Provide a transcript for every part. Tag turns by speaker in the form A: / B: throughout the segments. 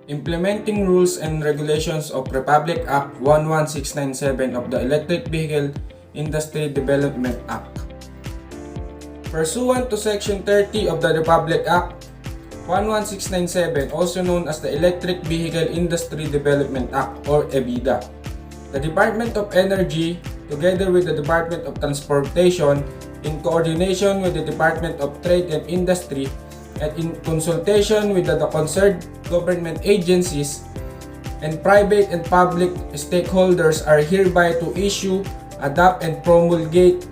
A: Implementing rules and regulations of Republic Act 11697 of the Electric Vehicle Industry Development Act. Pursuant to Section 30 of the Republic Act 11697, also known as the Electric Vehicle Industry Development Act or EVIDA, the Department of Energy, together with the Department of Transportation, in coordination with the Department of Trade and Industry, and in consultation with the concerned government agencies and private and public stakeholders, are hereby to issue, adopt, and promulgate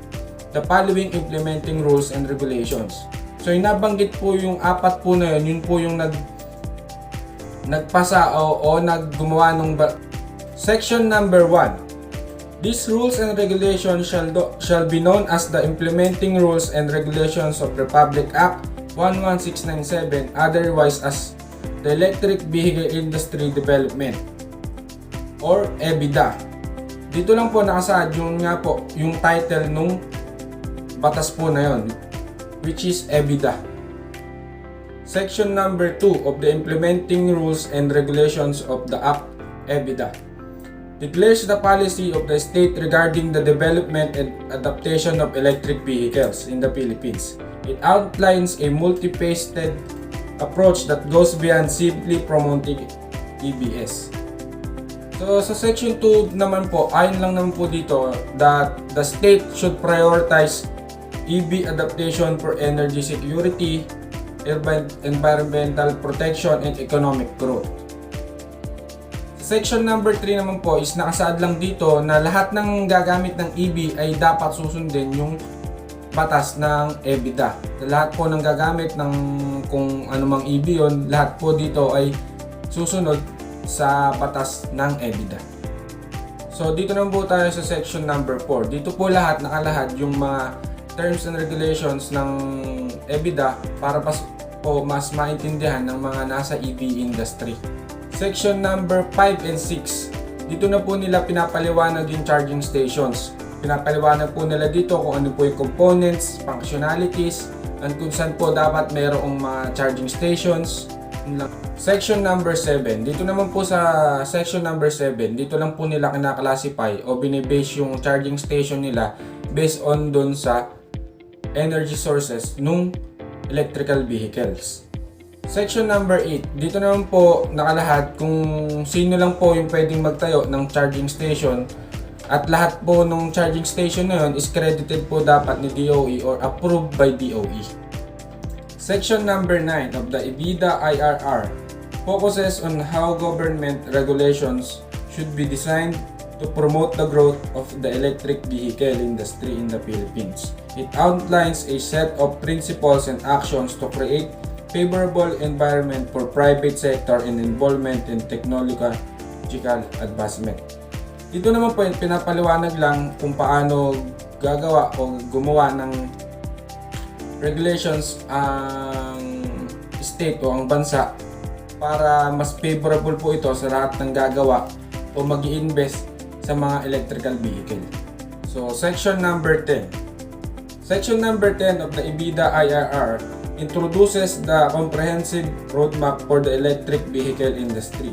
A: the following implementing rules and regulations. So yung nabanggit po yung apat po na yun po yung nagpasa o naggumawa ng Section number 1. These rules and regulations shall be known as the implementing rules and regulations of Republic Act 11697, otherwise as the Electric Vehicle Industry Development or EVIDA. Dito lang po nakasaad yung nga po yung title nung batas po na yon, which is EVIDA. Section number 2 of the implementing rules and regulations of the Act EVIDA declares the policy of the state regarding the development and adaptation of electric vehicles in the Philippines. It outlines a multifaceted approach that goes beyond simply promoting EVs. So sa section 2 naman po, ayon lang naman po dito that the state should prioritize EV adaptation for energy security, environmental protection, and economic growth. Section number 3 naman po is nakasaad lang dito na lahat ng gagamit ng EV ay dapat susundin yung batas ng EVIDA. Lahat po ng gagamit ng kung anumang EV yon, lahat po dito ay susunod sa batas ng EVIDA. So dito naman po tayo sa section number 4. Dito po nakalahad yung mga terms and regulations ng EVIDA para po mas maintindihan ng mga nasa EV industry. Section number 5 and 6. Dito na po nila pinapaliwanag yung charging stations. Pinapaliwanag po nila dito kung ano po yung components, functionalities, and kung saan po dapat mayroong mga charging stations. Section number 7. Dito naman po sa section number 7, dito lang po nila kinaklasify o binibase yung charging station nila based on dun sa energy sources nung electrical vehicles. Section number 8. Dito naman po nakalahad kung sino lang po yung pwedeng magtayo ng charging station, at lahat po ng charging station na yun is credited po dapat ni DOE or approved by DOE. Section number 9 of the EVIDA IRR focuses on how government regulations should be designed to promote the growth of the electric vehicle industry in the Philippines. It outlines a set of principles and actions to create favorable environment for private sector and involvement in technological advancement. Dito naman po pinapaliwanag lang kung paano gagawa o gumawa ng regulations ang state o ang bansa para mas favorable po ito sa lahat ng gagawa o mag-i-invest sa mga electrical vehicle. So section number 10. Section number 10 of the EVIDA IRR introduces the comprehensive roadmap for the electric vehicle industry,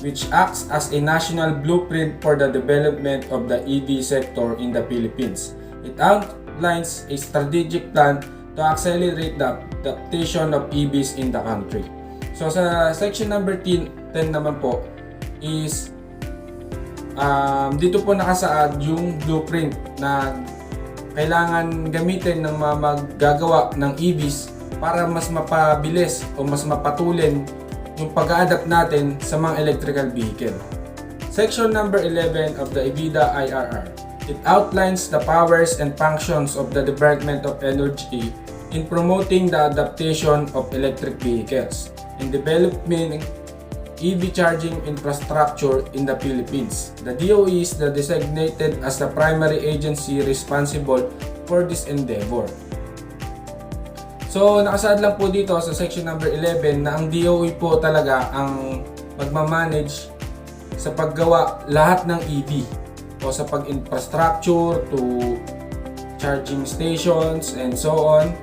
A: which acts as a national blueprint for the development of the EV sector in the Philippines. It outlines a strategic plan to accelerate the adaptation of EVs in the country. So sa section number 10 naman po is dito po nakasaad yung blueprint na kailangan gamitin ng mga maggagawa ng EVs para mas mapabilis o mas mapatulin yung pag-a-adapt natin sa mga electrical vehicle. Section number 11 of the EVIDA IRR. It outlines the powers and functions of the Department of Energy in promoting the adaptation of electric vehicles and developing EV charging infrastructure in the Philippines. The DOE is designated as the primary agency responsible for this endeavor. So nakasaad lang po dito sa section number 11 na ang DOE po talaga ang magmamanage sa paggawa lahat ng EV o sa pag-infrastructure to charging stations and so on.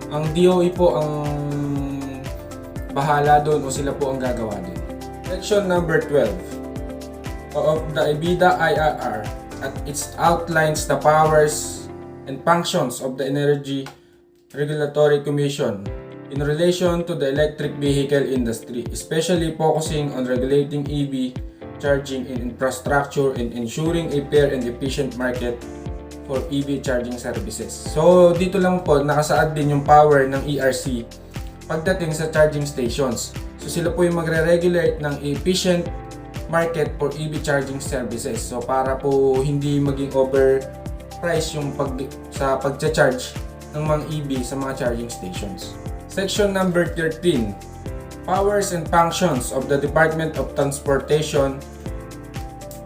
A: Ang DOE po ang bahala doon o sila po ang gagawa doon. Section number 12 of the EBITDA IRR at its outlines the powers and functions of the Energy Regulatory Commission in relation to the electric vehicle industry, especially focusing on regulating EV charging and infrastructure and ensuring a fair and efficient market for EV charging services. So dito lang po nakasaad din yung power ng ERC pagdating sa charging stations. So sila po yung magre-regulate ng efficient market for EV charging services. So para po hindi maging overprice yung pagcha-charge ng mga EV sa mga charging stations. Section number 13, powers and functions of the Department of Transportation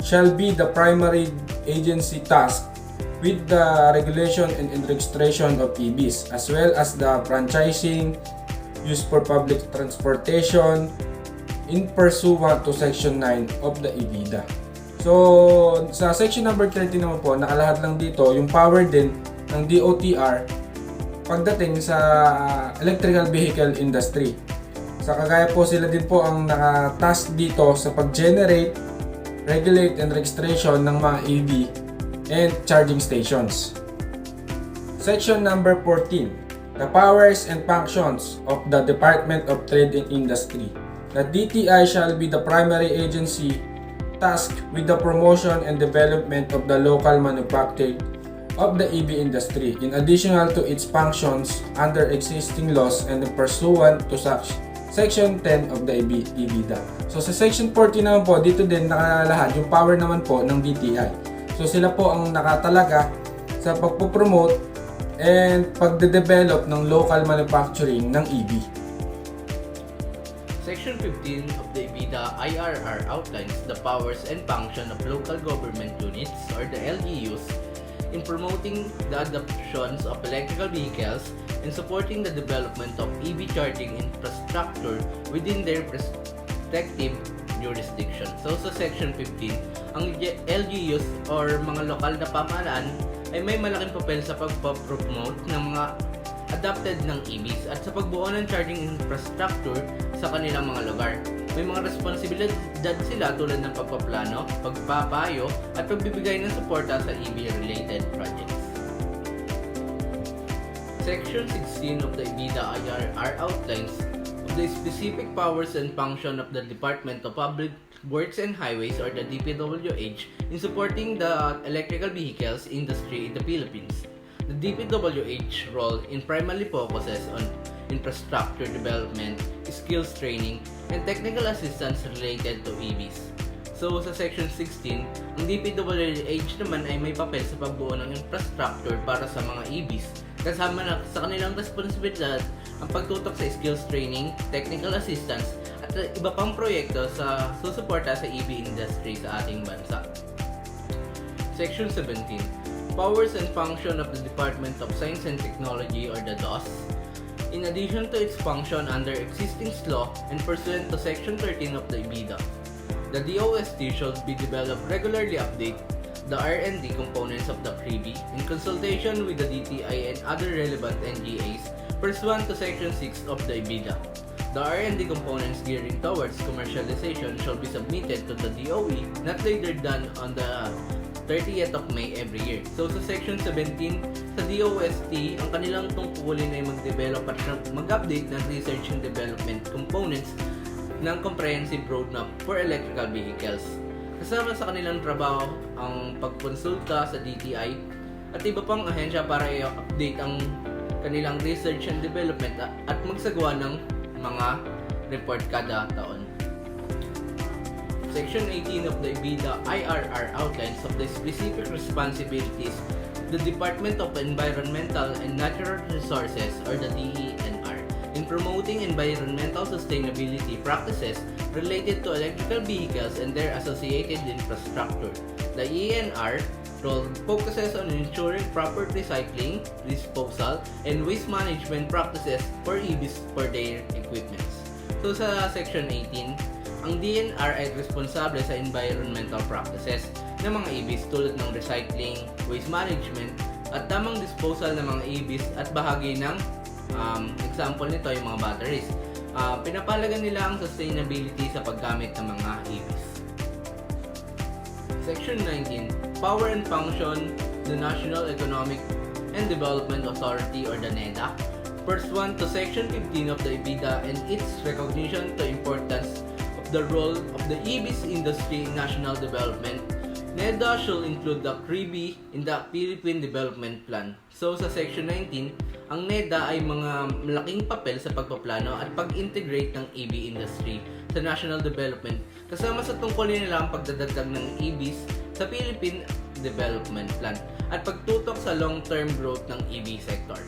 A: shall be the primary agency tasked with the regulation and registration of EVs, as well as the franchising, use for public transportation, in pursuant to Section 9 of the EBITDA. So, sa Section number 13 naman po, nakalahad lang dito yung power din ng DOTR pagdating sa electrical vehicle industry. Sa kagaya po sila din po ang naka-task dito sa pag-generate, regulate, and registration ng mga EV and charging stations. Section number 14, the powers and functions of the Department of Trade and Industry. The DTI shall be the primary agency tasked with the promotion and development of the local manufacturing of the EV industry, in addition to its functions under existing laws and pursuant to Section 10 of the EBITDA. So sa Section 14 naman po, dito din nakalahad yung power naman po ng DTI. So sila po ang nakatalaga sa pagpo-promote and pagde-develop ng local manufacturing ng EV.
B: Section 15 of the EBITDA IRR outlines the powers and function of local government units or the LGUs in promoting the adoptions of electrical vehicles and supporting the development of EV charging infrastructure within their respective jurisdiction. So sa Section 15, ang LGUs or mga lokal na pamahalaan ay may malaking papel sa pagpapromote ng mga adopted ng EVs at sa pagbuo ng charging infrastructure sa kanilang mga lugar. May mga responsibilidad sila tulad ng pagpaplano, pagpapayo, at pagbibigay ng suporta sa EV-related projects. Section 16 of the EBITDA IRR outlines the specific powers and function of the Department of Public Works and Highways or the DPWH in supporting the electrical vehicles industry in the Philippines. The DPWH role primarily focuses on infrastructure development, skills training, and technical assistance related to EVs. So sa Section 16, ang DPWH naman ay may papel sa pagbuo ng infrastructure para sa mga EVs. Kasama na sa kanilang responsibilidad ang pagtutok sa skills training, technical assistance, at iba pang proyekto sa susuporta sa EV industry sa ating bansa. Section 17, powers and function of the Department of Science and Technology or the DOST. In addition to its function under existing law and pursuant to Section 13 of the EBITDA, the DOST should be developed regularly update the R&D components of the PRIVI in consultation with the DTI and other relevant NGAs pursuant to Section 6 of the EBITDA. The R&D components gearing towards commercialization shall be submitted to the DOE not later than on the 30th of May every year. So sa Section 17, sa DOST, ang kanilang tungkulin ay mag-develop at mag-update ng research and development components ng comprehensive roadmap for electrical vehicles. Kasama sa kanilang trabaho ang pagkonsulta sa DTI at iba pang ahensya para i-update ang kanilang research and development at magsagawa ng mga report kada taon. Section 18 of the EBITDA IRR outlines of the specific responsibilities of the Department of Environmental and Natural Resources or the DENR in promoting environmental sustainability practices related to electrical vehicles and their associated infrastructure. The ENR role focuses on ensuring proper recycling, disposal, and waste management practices for EVs for their equipments. So sa Section 18, ang DNR ay responsable sa environmental practices ng mga EVs tulad ng recycling, waste management, at tamang disposal ng mga EVs at bahagi ng example nito ay mga batteries. pinapalagan nila ang sustainability sa paggamit ng mga EVs. Section 19, Power and Function, the National Economic and Development Authority or the NEDA, pursuant to Section 15 of the EBITDA and its recognition to importance of the role of the EVs industry in national development. NEDA shall include the CRIBI in the Philippine Development Plan. So sa Section 19, ang NEDA ay mga malaking papel sa pagpaplano at pag-integrate ng EV industry sa national development kasama sa tungkulin nila ang pagdadagdag ng EVs sa Philippine Development Plan at pagtutok sa long-term growth ng EV sector.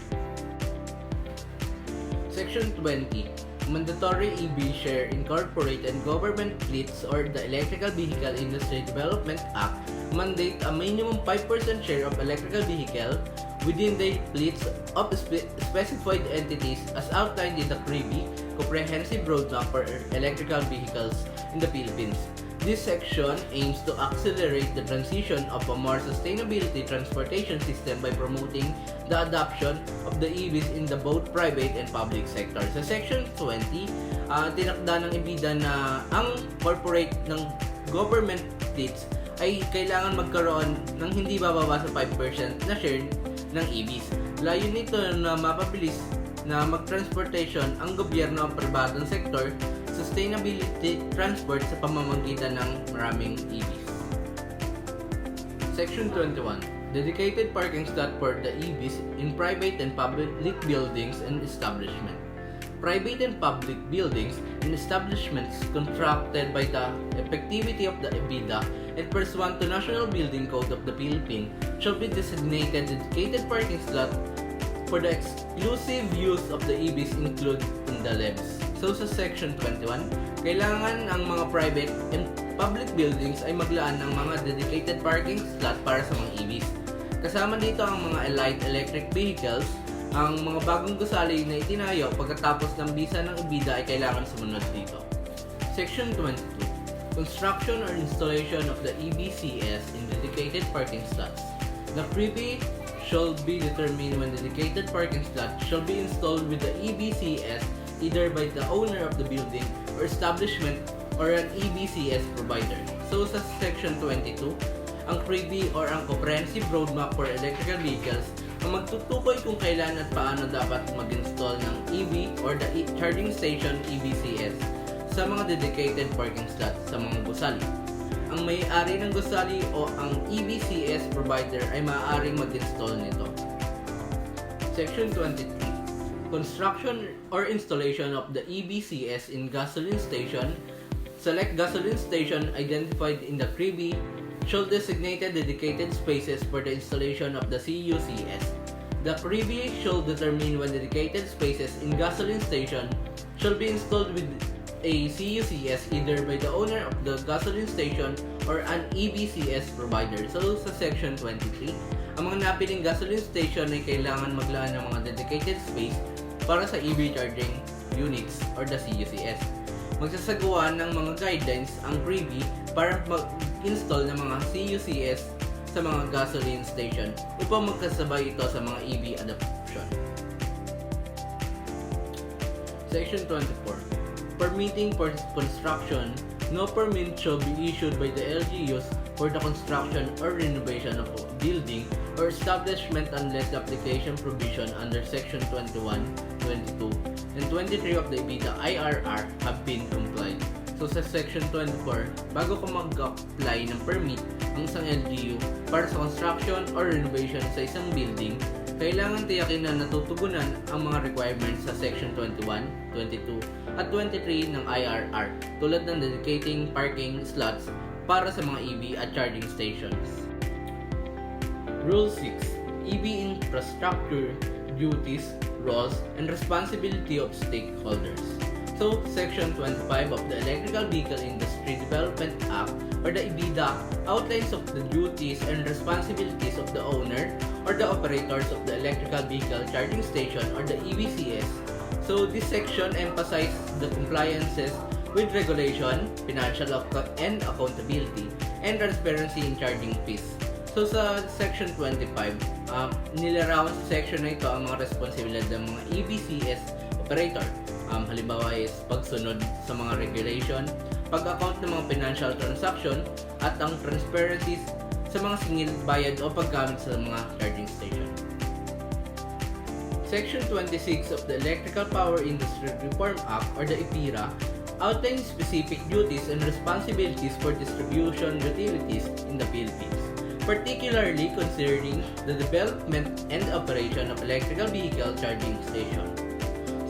B: Section 20, Mandatory EV Share in Corporate and Government Fleets or the Electrical Vehicle Industry Development Act mandate a minimum 5% share of electrical vehicle within the fleets of specified entities as outlined in the CRIBI Comprehensive Roadmap for Electrical Vehicles in the Philippines. This section aims to accelerate the transition of a more sustainability transportation system by promoting the adoption of the EVs in the both private and public sector. Sa Section 20, tinakda ng EBITDA na ang corporate ng government fleets ay kailangan magkaroon ng hindi bababa sa 5% na share ng EVs. Layo nito na mapabilis na mag-transportation ang gobyerno at pribadong sektor sustainability transport sa pamamagitan ng maraming EVs. Section 21, Dedicated parking slot for the EVs in private and public buildings and establishment. Private and public buildings and establishments contracted by the effectivity of the EBITDA and pursuant to National Building Code of the Philippines shall be designated dedicated parking slot for the exclusive use of the EVs included in the LEBs. So sa Section 21, kailangan ang mga private and public buildings ay maglaan ng mga dedicated parking slot para sa mga EVs. Kasama dito ang mga light electric vehicles, ang mga bagong gusali na itinayo pagkatapos ng bisa ng EBITDA ay kailangan sumunod dito. Section 22, Construction or installation of the EVCS in dedicated parking slots. The CRIBI shall be determined when dedicated parking slot shall be installed with the EVCS either by the owner of the building or establishment or an EVCS provider. So sa Section 22, ang CRIBI or ang Comprehensive Roadmap for Electrical Vehicles ang magtutukoy kung kailan at paano dapat mag-install ng EV or the charging station EVCS sa mga dedicated parking slots sa mga gusali. Ang may-ari ng gusali o ang EVCS provider ay maaaring mag-install nito. Section 23, Construction or installation of the EVCS in gasoline station. Select gasoline station identified in the CRIBI shall designate dedicated spaces for the installation of the CUCS. The CRIBI shall determine when dedicated spaces in gasoline station shall be installed with a CUCS either by the owner of the gasoline station or an EVCS provider. So sa Section 23, ang mga napiling gasoline station ay kailangan maglaan ng mga dedicated space para sa EV charging units or the CUCS. Magsasagawa ng mga guidelines ang CRIBI para mag-install ng mga CUCS sa mga gasoline station upang magkasabay ito sa mga EV adoption. Section 24, Permitting for construction. No permit shall be issued by the LGUs for the construction or renovation of a building or establishment unless the application provision under Section 21, 22, and 23 of the EBITDA IRR have been complied. So sa Section 24, bago ka mag-apply ng permit ang isang LGU para sa construction or renovation sa isang building, kailangan tiyakin na natutugunan ang mga requirements sa Section 21, 22, at 23 ng IRR tulad ng dedicating parking slots para sa mga EV at charging stations. Rule 6. EV infrastructure, duties, roles, and responsibility of stakeholders. So, Section 25 of the Electrical Vehicle Industry Development Act or the EBITDA outlines of the duties and responsibilities of the owner or the operators of the electrical vehicle charging station or the EVCS. So, this section emphasizes the compliances with regulation, financial and accountability, and transparency in charging fees. So sa Section 25, nilarawan sa section na ito ang mga responsibilidad ng mga EVCS operator. Halimbawa is pagsunod sa mga regulation, pag-account ng mga financial transaction, at ang transparency sa mga singil bayad o paggamit sa mga charging station. Section 26 of the Electrical Power Industry Reform Act or the EPIRA outlines specific duties and responsibilities for distribution utilities in the Philippines, particularly concerning the development and operation of electrical vehicle charging station.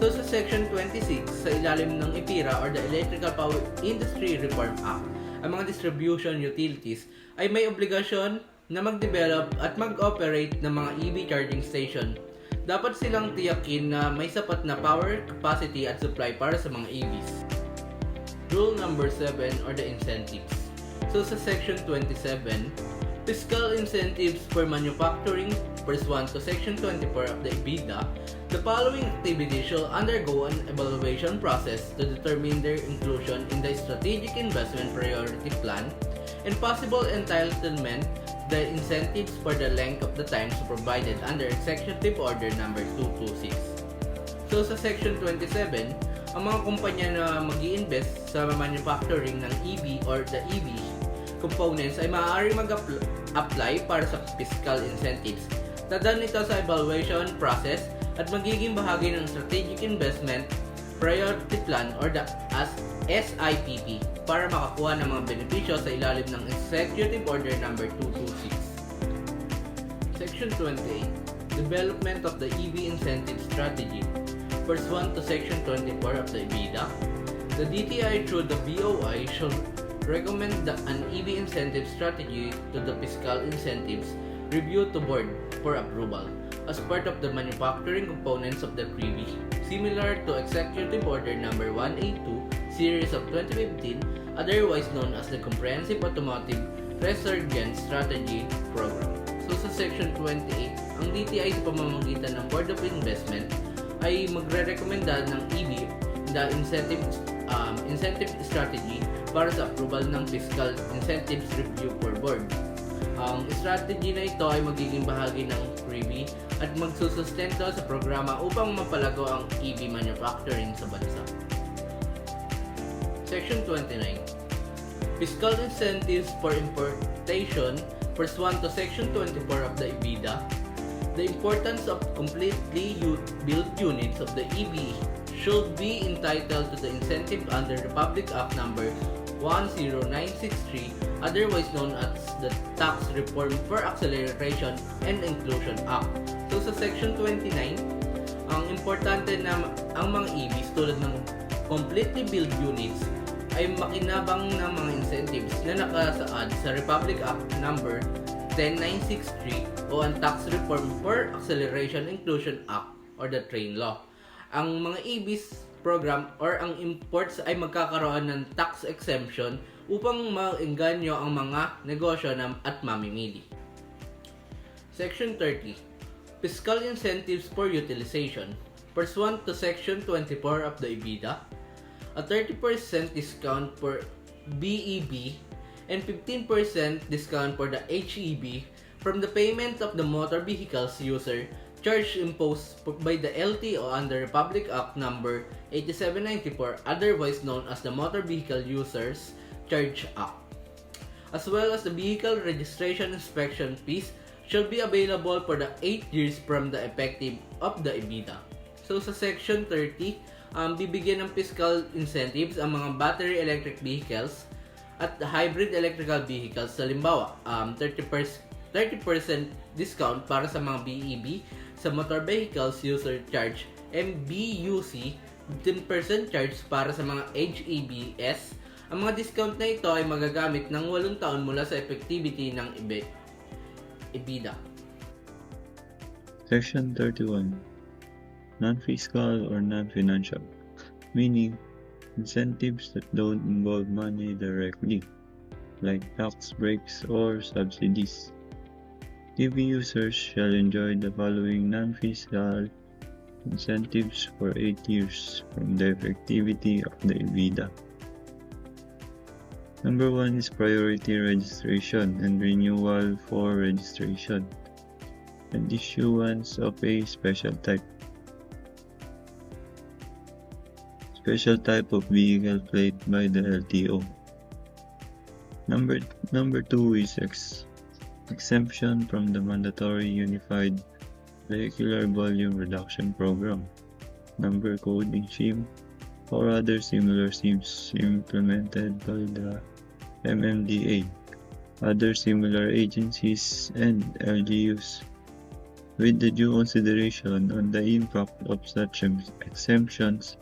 B: So sa Section 26 sa ilalim ng EPIRA or the Electrical Power Industry Reform Act, ang mga distribution utilities ay may obligasyon na mag-develop at mag-operate ng mga EV charging station. Dapat silang tiyakin na may sapat na power capacity at supply para sa mga EVs. Rule number 7 or the incentives. So sa Section 27, fiscal incentives for manufacturing pursuant to Section 24 of the EBITDA, the following activities shall undergo an evaluation process to determine their inclusion in the Strategic Investment Priority Plan and possible entitlement the incentives for the length of the times provided under Executive Order number 226. So sa Section 27, ang mga kumpanya na mag-i-invest sa manufacturing ng EV or the EV components ay maaari mag-apply para sa fiscal incentives. Dadaan ito sa evaluation process at magiging bahagi ng Strategic Investment Priority Plan or the SIPP para makakuha ng mga benepisyo sa ilalim ng Executive Order number 226. Section 28, Development of the EV Incentive Strategy. Pursuant to Section 24 of the EBITDA, the DTI through the BOI shall recommend an EV incentive strategy to the fiscal incentives review to board for approval as part of the manufacturing components of the PREVI, similar to Executive Order number 182 series of 2015, otherwise known as the Comprehensive Automotive Resurgence Strategy Program. So sa Section 28, ang DTI sa pamamagitan ng Board of Investment ay magre-rekomenda ng EV the incentive strategy para sa approval ng Fiscal Incentives Review for Board. Ang strategy na ito ay magiging bahagi ng PREVI at magsusustento sa programa upang mapalago ang EV manufacturing sa bansa. Section 29, Fiscal Incentives for Importation pursuant to Section 24 of the EBITDA. The importance of completely built units of the EV should be entitled to the incentive under Republic Act number 10963, otherwise known as the Tax Reform for Acceleration and Inclusion Act. So sa Section 29, ang importante na ang mga EVs tulad ng completely built units ay makinabang ng mga incentives na nakasaad sa Republic Act number 10963 o ang Tax Reform for Acceleration Inclusion Act or the TRAIN Law. Ang mga EVs program or ang imports ay magkakaroon ng tax exemption upang maengganyo ang mga negosyo at mamimili. Section 30, Fiscal Incentives for Utilization. Pursuant to Section 24 of the EBITDA, a 30% discount for BEV and 15% discount for the HEV from the payment of the motor vehicles user charge imposed by the LTO under Republic Act number 8794, otherwise known as the Motor Vehicle Users Charge Act, as well as the vehicle registration inspection fees shall be available for the 8 years from the effective of the EBITDA. So sa Section 30, bibigyan ng fiscal incentives ang mga battery electric vehicles at hybrid electrical vehicles. Halimbawa, 30% discount para sa mga BEV, sa motor vehicles user charge MBUC, 10% charge para sa mga HEVs. Ang mga discount na ito ay magagamit ng 8 taon mula sa effectivity ng EBITDA.
C: Section 31, Non-fiscal or non-financial, meaning incentives that don't involve money directly, like tax breaks or subsidies. EV users shall enjoy the following non-fiscal incentives for 8 years from the effectivity of the EBITDA. Number 1 is priority registration and renewal for registration and issuance of a special type. special type of vehicle plate by the LTO. Number 2 is exemption from the mandatory Unified Vehicular Volume Reduction Program, number coding scheme, or other similar schemes implemented by the MMDA, other similar agencies, and LGUs, with the due consideration on the impact of such exemptions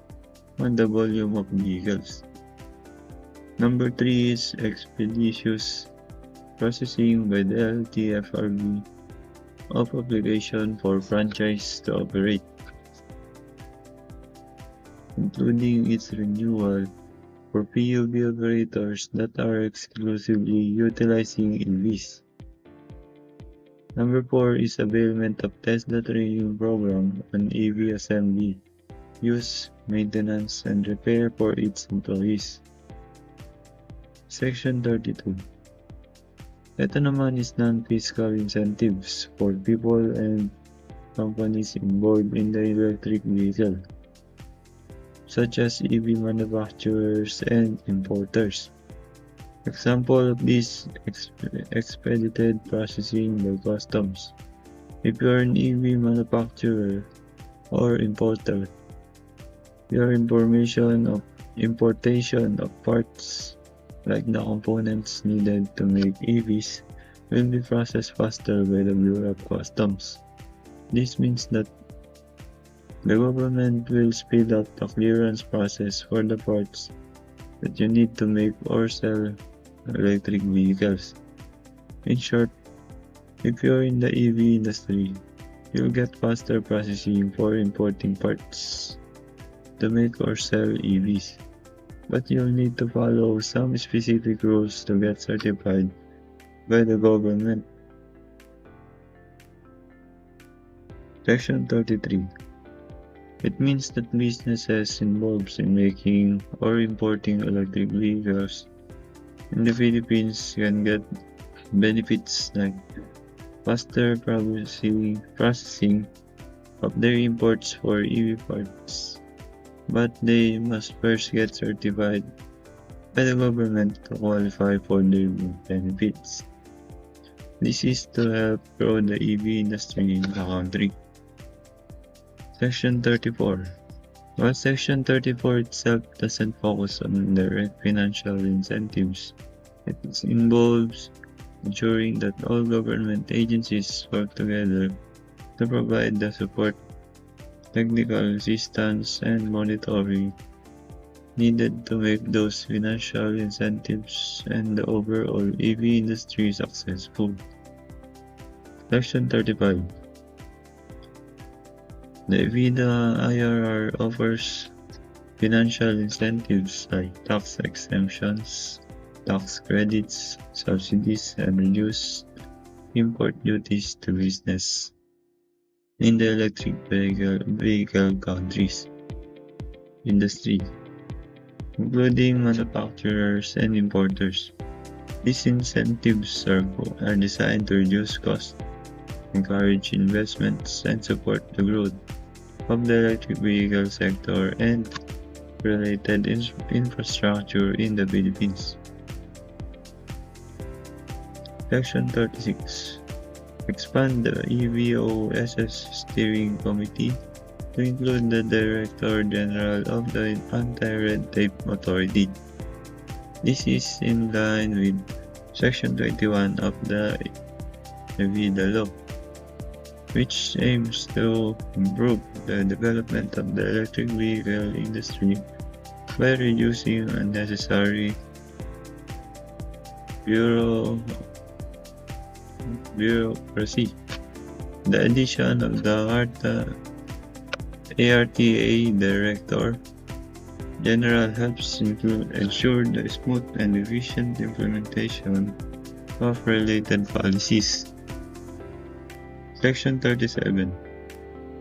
C: on the volume of vehicles. Number 3 is expeditious processing by the LTFRB of application for franchise to operate, including its renewal for PUB operators that are exclusively utilizing EVs. Number 4 is availment of Tesla training program on EV assembly, use, maintenance, and repair for its employees. Section 32. Ito naman is non-fiscal incentives for people and companies involved in the electric vehicle, such as EV manufacturers and importers. Example of this, expedited processing by customs. If you are an EV manufacturer or importer, your importation of parts like the components needed to make EVs will be processed faster by the Bureau of Customs. This means that the government will speed up the clearance process for the parts that you need to make or sell electric vehicles. In short, if you're in the EV industry, you'll get faster processing for importing parts to make or sell EVs. But you'll need to follow some specific rules to get certified by the government. Section 33. It means that businesses involved in making or importing electric vehicles in the Philippines can get benefits like faster processing of their imports for EV parts, but they must first get certified by the government to qualify for their benefits. This is to help grow the EV industry in the country. Section 34. While Section 34 itself doesn't focus on direct financial incentives, it involves ensuring that all government agencies work together to provide the support, technical assistance, and monitoring needed to make those financial incentives and the overall EV industry successful. Section 35. The EBITDA IRR offers financial incentives like tax exemptions, tax credits, subsidies, and reduced import duties to business in the electric vehicle industry, including manufacturers and importers. These incentives are designed to reduce costs, encourage investments, and support the growth of the electric vehicle sector and related infrastructure in the Philippines. Section 36. Expand the EVOSS Steering Committee to include the Director General of the Anti-Red Tape Authority. This is in line with Section 21 of the EVIDA law, which aims to improve the development of the electric vehicle industry by reducing unnecessary bureaucracy. The addition of the ARTA Director General helps ensure the smooth and efficient implementation of related policies. Section 37.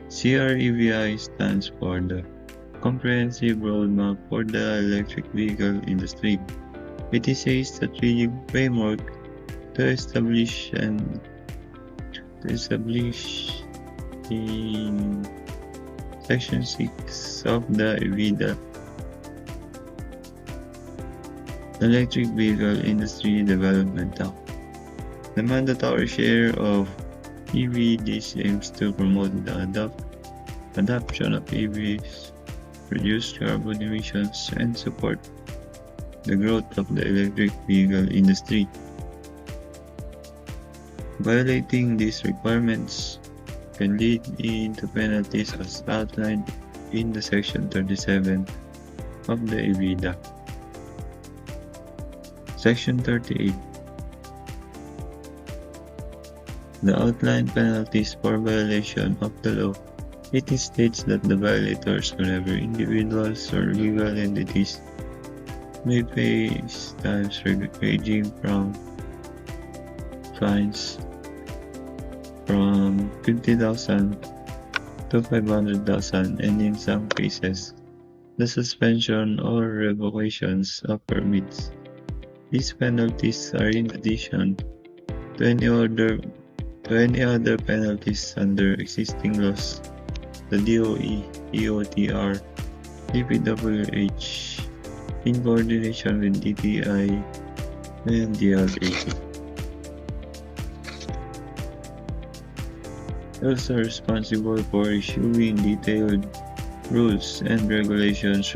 C: CREVI stands for the Comprehensive Roadmap for the Electric Vehicle Industry. It is a strategic framework to establish in Section 6 of the EVIDA Electric Vehicle Industry Development Act. The mandatory share of EVs aims to promote the adoption of EVs, reduce carbon emissions, and support the growth of the electric vehicle industry. Violating these requirements can lead into penalties as outlined in the Section 37 of the EBITDA. Section 38. The outlined penalties for violation of the law. It states that the violators, whenever individuals or legal entities, may face times ranging from fines from 50,000 to 500,000, and in some cases, the suspension or revocations of permits. These penalties are in addition to any other penalties under existing laws. The DOE, DOTR, DPWH, in coordination with DTI and DLAT. Also responsible for issuing detailed rules and regulations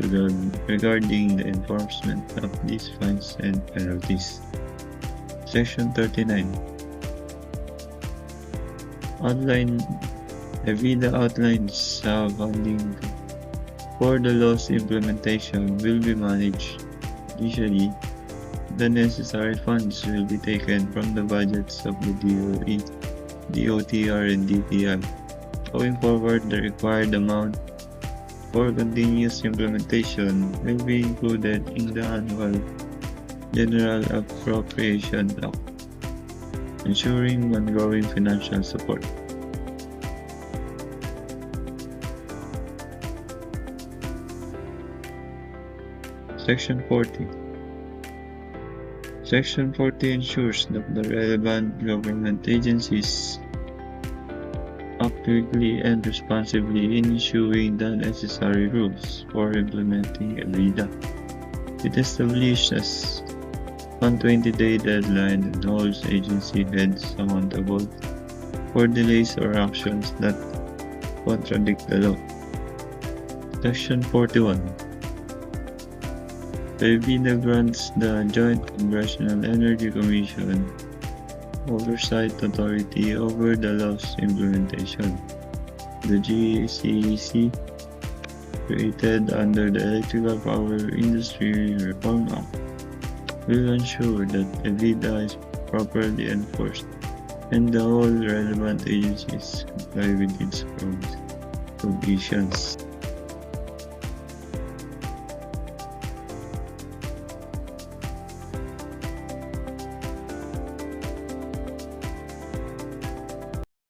C: regarding the enforcement of these fines and penalties. Section 39. EBITDA outlines how funding for the law's implementation will be managed. Initially, the necessary funds will be taken from the budgets of the DOE, DOTR, and DTI. Going forward, the required amount for continuous implementation will be included in the annual General Appropriation Act, ensuring ongoing financial support. Section 40. Section 40 ensures that the relevant government agencies act quickly and responsibly in issuing the necessary rules for implementing EBITDA. It establishes a 120-day deadline and holds agency heads accountable for delays or actions that contradict the law. Section 41. The EBITDA grants the Joint Congressional Energy Commission oversight authority over the law's implementation. The GCEC, created under the Electrical Power Industry Reform Act, will ensure that EBITDA is properly enforced and the all relevant agencies comply with its provisions.